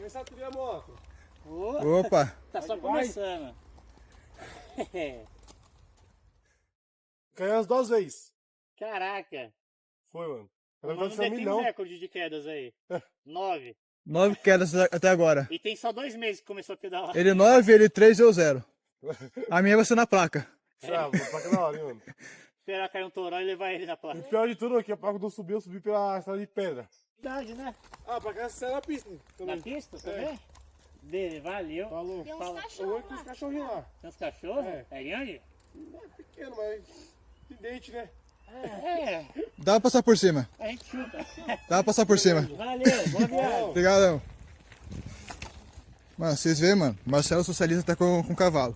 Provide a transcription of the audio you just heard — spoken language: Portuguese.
Quem sabe subir a moto? Opa! Tá só começando. Caiu as 2 vezes. Caraca. Foi, mano. O Agora mano vai ser 1 tem um milhão. recorde de quedas aí. 9. 9 quedas até agora. E tem só 2 meses que começou a pedalar. Ele 9, ele 3 e eu 0. A minha vai ser na placa. Sabe, placa da hora, hein, mano. Esperar cair um toró e levar ele na O placa. pior de tudo é que a placa do subir, eu subi pela estrada de pedra. Verdade, né? Ah, pra cá você é na pista. Na pista também? Dele, valeu. Falou. Tem uns Fala. Eu cachorros vou com os lá. cachorrinhos lá. Tem uns cachorros? É. É grande? É pequeno, mas de dente, né? É, Dá pra passar por cima. a gente chuta. Dá pra passar por cima. Valeu, boa viagem. Obrigadão. Mano, vocês veem, mano. Marcelo socialista tá com cavalo.